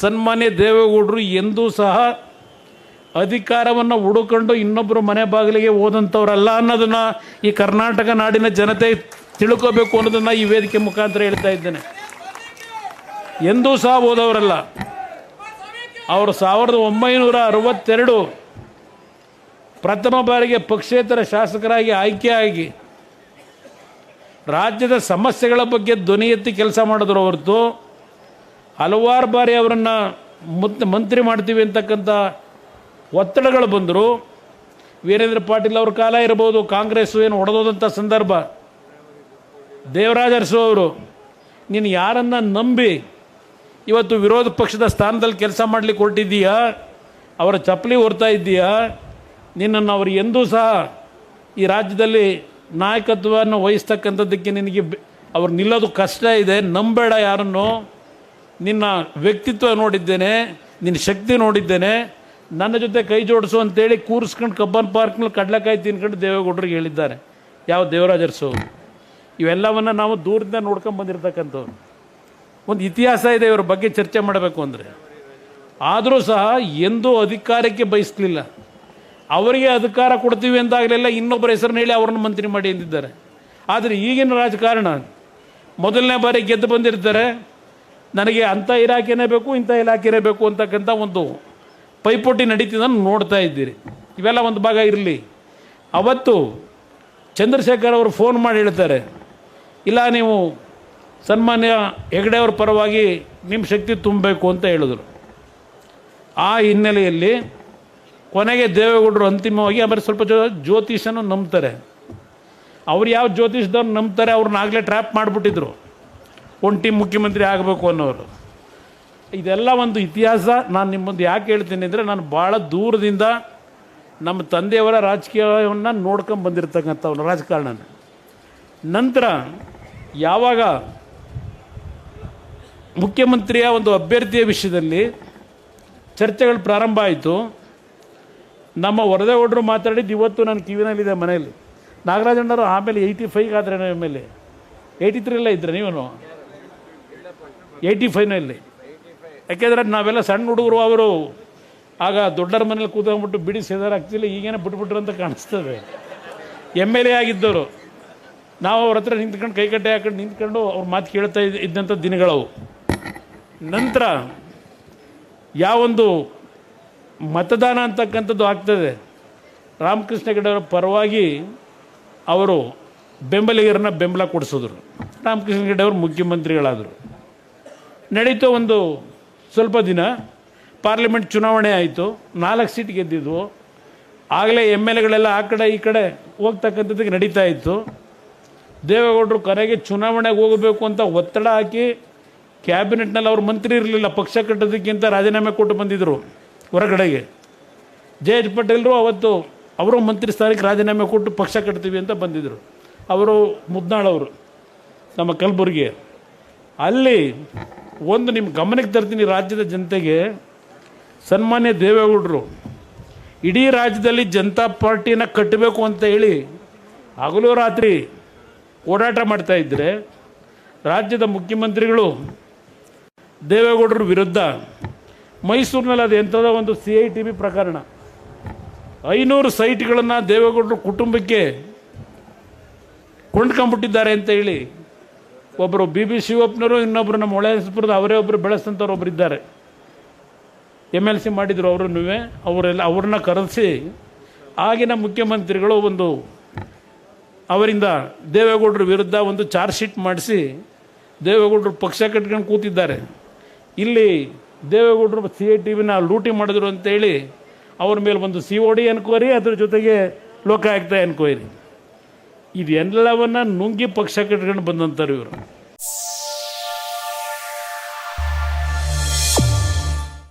ಸನ್ಮಾನ್ಯ ದೇವೇಗೌಡರು ಎಂದೂ ಸಹ ಅಧಿಕಾರವನ್ನು ಹುಡುಕೊಂಡು ಇನ್ನೊಬ್ಬರು ಮನೆ ಬಾಗಿಲಿಗೆ ಹೋದಂಥವ್ರಲ್ಲ ಅನ್ನೋದನ್ನು ಈ ಕರ್ನಾಟಕ ನಾಡಿನ ಜನತೆ ತಿಳ್ಕೋಬೇಕು ಅನ್ನೋದನ್ನು ಈ ವೇದಿಕೆ ಮುಖಾಂತರ ಹೇಳ್ತಾ ಇದ್ದೇನೆ. ಎಂದೂ ಸಹ ಹೋದವರಲ್ಲ. ಅವರು 1962 ಪ್ರಥಮ ಬಾರಿಗೆ ಪಕ್ಷೇತರ ಶಾಸಕರಾಗಿ ಆಯ್ಕೆಯಾಗಿ ರಾಜ್ಯದ ಸಮಸ್ಯೆಗಳ ಬಗ್ಗೆ ಧ್ವನಿ ಎತ್ತಿ ಕೆಲಸ ಮಾಡಿದ್ರು ಹೊರತು ಹಲವಾರು ಬಾರಿ ಅವರನ್ನು ಮಂತ್ರಿ ಮಾಡ್ತೀವಿ ಅಂತಕ್ಕಂಥ ಒತ್ತಡಗಳು ಬಂದರು. ವೀರೇಂದ್ರ ಪಾಟೀಲ್ ಅವ್ರ ಕಾಲ ಇರ್ಬೋದು, ಕಾಂಗ್ರೆಸ್ಸು ಏನು ಹೊಡೆದೋದಂಥ ಸಂದರ್ಭ. ದೇವರಾಜ ಅರಸು ಅವರು ನೀನು ಯಾರನ್ನು ನಂಬಿ ಇವತ್ತು ವಿರೋಧ ಪಕ್ಷದ ಸ್ಥಾನದಲ್ಲಿ ಕೆಲಸ ಮಾಡಲಿಕ್ಕೆ ಹೊರಟಿದ್ದೀಯಾ, ಅವರ ಚಪ್ಪಲಿ ಹೊರ್ತಾ ಇದ್ದೀಯಾ, ನಿನ್ನನ್ನು ಅವರು ಎಂದೂ ಸಹ ಈ ರಾಜ್ಯದಲ್ಲಿ ನಾಯಕತ್ವವನ್ನು ವಹಿಸ್ತಕ್ಕಂಥದ್ದಕ್ಕೆ ನಿನಗೆ ಅವ್ರು ನಿಲ್ಲೋದು ಕಷ್ಟ ಇದೆ. ನಂಬೇಡ ಯಾರನ್ನು. ನಿನ್ನ ವ್ಯಕ್ತಿತ್ವ ನೋಡಿದ್ದೇನೆ, ನಿನ್ನ ಶಕ್ತಿ ನೋಡಿದ್ದೇನೆ, ನನ್ನ ಜೊತೆ ಕೈ ಜೋಡಿಸು ಅಂತೇಳಿ ಕೂರಿಸ್ಕೊಂಡು ಕಬ್ಬನ್ ಪಾರ್ಕ್ನಲ್ಲಿ ಕಡಲೆಕಾಯಿ ತಿನ್ಕೊಂಡು ದೇವೇಗೌಡರಿಗೆ ಹೇಳಿದ್ದಾರೆ. ಯಾವ ದೇವರಾಜ ಅರಸು. ಇವೆಲ್ಲವನ್ನು ನಾವು ದೂರದಿಂದ ನೋಡ್ಕೊಂಡು ಬಂದಿರತಕ್ಕಂಥವ್ರು. ಒಂದು ಇತಿಹಾಸ ಇದೆ ಇವ್ರ ಬಗ್ಗೆ ಚರ್ಚೆ ಮಾಡಬೇಕು ಅಂದರೆ. ಆದರೂ ಸಹ ಎಂದೂ ಅಧಿಕಾರಕ್ಕೆ ಬಯಸಲಿಲ್ಲ. ಅವರಿಗೆ ಅಧಿಕಾರ ಕೊಡ್ತೀವಿ ಅಂತಾಗಲಿಲ್ಲ, ಇನ್ನೊಬ್ಬರ ಹೆಸರನ್ನ ಹೇಳಿ ಅವ್ರನ್ನ ಮಂತ್ರಿ ಮಾಡಿ ಎಂದಿದ್ದಾರೆ. ಆದರೆ ಈಗಿನ ರಾಜಕಾರಣ ಮೊದಲನೇ ಬಾರಿ ಗೆದ್ದು ಬಂದಿರ್ತಾರೆ, ನನಗೆ ಅಂಥ ಇಲಾಖೆನೇ ಬೇಕು, ಇಂಥ ಇಲಾಖೆನೇ ಬೇಕು ಅಂತಕ್ಕಂಥ ಒಂದು ಪೈಪೋಟಿ ನಡೀತಿದ್ದನ್ನು ನೋಡ್ತಾ ಇದ್ದೀರಿ. ಇವೆಲ್ಲ ಒಂದು ಭಾಗ ಇರಲಿ. ಅವತ್ತು ಚಂದ್ರಶೇಖರ್ ಅವರು ಫೋನ್ ಮಾಡಿ ಹೇಳ್ತಾರೆ, ಇಲ್ಲ ನೀವು ಸನ್ಮಾನ್ಯ ಹೆಗಡೆ ಅವ್ರ ಪರವಾಗಿ ನಿಮ್ಮ ಶಕ್ತಿ ತುಂಬಬೇಕು ಅಂತ ಹೇಳಿದ್ರು. ಆ ಹಿನ್ನೆಲೆಯಲ್ಲಿ ಕೊನೆಗೆ ದೇವೇಗೌಡರು ಅಂತಿಮವಾಗಿ ಆಮೇಲೆ ಸ್ವಲ್ಪ ಜ್ಯೋತಿಷನ್ನು ನಂಬ್ತಾರೆ. ಅವ್ರು ಯಾವ ಜ್ಯೋತಿಷದವ್ರು ನಂಬ್ತಾರೆ, ಅವ್ರನ್ನ ಆಗಲೇ ಟ್ರ್ಯಾಪ್ ಮಾಡಿಬಿಟ್ಟಿದ್ರು, ಒಂದು ಟೀಮ್ ಮುಖ್ಯಮಂತ್ರಿ ಆಗಬೇಕು ಅನ್ನೋರು. ಇದೆಲ್ಲ ಒಂದು ಇತಿಹಾಸ. ನಾನು ನಿಮ್ಮ ಮುಂದೆ ಯಾಕೆ ಹೇಳ್ತೀನಿ ಅಂದರೆ, ನಾನು ಭಾಳ ದೂರದಿಂದ ನಮ್ಮ ತಂದೆಯವರ ರಾಜಕೀಯವನ್ನು ನೋಡ್ಕೊಂಡು ಬಂದಿರತಕ್ಕಂಥವ್ರು ರಾಜಕಾರಣನ. ನಂತರ ಯಾವಾಗ ಮುಖ್ಯಮಂತ್ರಿಯ ಒಂದು ಅಭ್ಯರ್ಥಿಯ ವಿಷಯದಲ್ಲಿ ಚರ್ಚೆಗಳು ಪ್ರಾರಂಭ ಆಯಿತು, ನಮ್ಮ ವರದೇಗೌಡರು ಮಾತಾಡಿದ್ದು ಇವತ್ತು ನನ್ನ ಕಿವಿನಲ್ಲಿದೆ ಮನೆಯಲ್ಲಿ. ನಾಗರಾಜಣ್ಣವರು ಆಮೇಲೆ 85 ಆದರೆ ಮೇಲೆ 83 ಇದ್ದರೆ ನೀವು 85ನಲ್ಲಿ. ಯಾಕೆಂದರೆ ನಾವೆಲ್ಲ ಸಣ್ಣ ಹುಡುಗರು, ಅವರು ಆಗ ದೊಡ್ಡರ ಮನೇಲಿ ಕೂತ್ಕೊಂಡ್ಬಿಟ್ಟು ಬಿಡಿ ಸೇದಾರಾಗ್ತಿಲ್ಲ, ಈಗೇನೋ ಬಿಟ್ಬಿಟ್ರು ಅಂತ ಕಾಣಿಸ್ತದೆ. MLA ಆಗಿದ್ದವರು ನಾವು ಅವ್ರ ಹತ್ರ ನಿಂತ್ಕೊಂಡು ಕೈಕಟ್ಟೆ ಹಾಕೊಂಡು ನಿಂತ್ಕೊಂಡು ಅವ್ರ ಮಾತು ಕೇಳ್ತಾ ಇದ್ದಂಥ ದಿನಗಳವು. ನಂತರ ಯಾವೊಂದು ಮತದಾನ ಅಂತಕ್ಕಂಥದ್ದು ಆಗ್ತದೆ, ರಾಮಕೃಷ್ಣ ಹೆಗಡೆ ಅವರ ಪರವಾಗಿ ಅವರು ಬೆಂಬಲಿಗರನ್ನ ಬೆಂಬಲ ಕೊಡಿಸಿದ್ರು. ರಾಮಕೃಷ್ಣ ಹೆಗಡೆ ಅವರು ಮುಖ್ಯಮಂತ್ರಿಗಳಾದರು. ನಡೀತು ಒಂದು ಸ್ವಲ್ಪ ದಿನ, ಪಾರ್ಲಿಮೆಂಟ್ ಚುನಾವಣೆ ಆಯಿತು, 4 ಸೀಟ್ ಗೆದ್ದಿದ್ವು. ಆಗಲೇ MLAಗಳೆಲ್ಲ ಆ ಕಡೆ ಈ ಕಡೆ ಹೋಗ್ತಕ್ಕಂಥದ್ದಕ್ಕೆ ನಡೀತಾ ಇತ್ತು. ದೇವೇಗೌಡರು ಕರೆಗೆ ಚುನಾವಣೆಗೆ ಹೋಗಬೇಕು ಅಂತ ಒತ್ತಡ ಹಾಕಿ ಕ್ಯಾಬಿನೆಟ್ನಲ್ಲಿ ಅವರು ಮಂತ್ರಿ ಇರಲಿಲ್ಲ, ಪಕ್ಷ ಕಟ್ಟೋದಕ್ಕಿಂತ ರಾಜೀನಾಮೆ ಕೊಟ್ಟು ಬಂದಿದ್ದರು ಹೊರಗಡೆಗೆ. JH ಪಟೇಲರು ಅವತ್ತು ಅವರು ಮಂತ್ರಿ ಸ್ಥಾನಕ್ಕೆ ರಾಜೀನಾಮೆ ಕೊಟ್ಟು ಪಕ್ಷ ಕಟ್ತೀವಿ ಅಂತ ಬಂದಿದ್ದರು. ಅವರು ಮುದ್ನಾಳವರು, ನಮ್ಮ ಕಲಬುರಗಿ. ಅಲ್ಲಿ ಒಂದು ನಿಮ್ಮ ಗಮನಕ್ಕೆ ತರ್ತೀನಿ, ರಾಜ್ಯದ ಜನತೆಗೆ ಸನ್ಮಾನ್ಯ ದೇವೇಗೌಡರು ಇಡೀ ರಾಜ್ಯದಲ್ಲಿ ಜನತಾ ಪಾರ್ಟಿನ ಕಟ್ಟಬೇಕು ಅಂತ ಹೇಳಿ ಹಗಲು ರಾತ್ರಿ ಓಡಾಟ ಮಾಡ್ತಾಯಿದ್ರೆ, ರಾಜ್ಯದ ಮುಖ್ಯಮಂತ್ರಿಗಳು ದೇವೇಗೌಡರ ವಿರುದ್ಧ ಮೈಸೂರಿನಲ್ಲಿ ಅದು ಎಂಥದೋ ಒಂದು CITB ಪ್ರಕರಣ, 500 ಸೈಟ್ಗಳನ್ನು ದೇವೇಗೌಡರ ಕುಟುಂಬಕ್ಕೆ ಕೊಂಡ್ಕೊಂಬಿಟ್ಟಿದ್ದಾರೆ ಅಂತ ಹೇಳಿ ಒಬ್ಬರು BB ಶಿವಪ್ಪನವರು, ಇನ್ನೊಬ್ಬರು ನಮ್ಮ ಹೊಳೆನರಸೀಪುರದ ಅವರೇ ಒಬ್ಬರು ಬೆಳೆಸಂಥವ್ರು ಒಬ್ಬರು ಇದ್ದಾರೆ, MLC ಮಾಡಿದರು. ಅವ್ರನ್ನ ಕರೆಸಿ ಆಗಿನ ಮುಖ್ಯಮಂತ್ರಿಗಳು ಒಂದು ಅವರಿಂದ ದೇವೇಗೌಡರ ವಿರುದ್ಧ ಒಂದು ಚಾರ್ಜ್ ಶೀಟ್ ಮಾಡಿಸಿ ದೇವೇಗೌಡರು ಪಕ್ಷ ಕಟ್ಕೊಂಡು ಕೂತಿದ್ದಾರೆ. ಇಲ್ಲಿ ದೇವೇಗೌಡರು CITBನ ಲೂಟಿ ಮಾಡಿದ್ರು ಅಂತೇಳಿ ಅವ್ರ ಮೇಲೆ ಒಂದು COD ಎನ್ಕ್ವೈರಿ, ಅದ್ರ ಜೊತೆಗೆ ಲೋಕಾಯುಕ್ತ ಎನ್ಕ್ವೈರಿ, ಇದೆಲ್ಲವನ್ನು ನುಂಗಿ ಪಕ್ಷ ಕಟ್ಕೊಂಡು ಬಂದಂಥವ್ರು ಇವರು.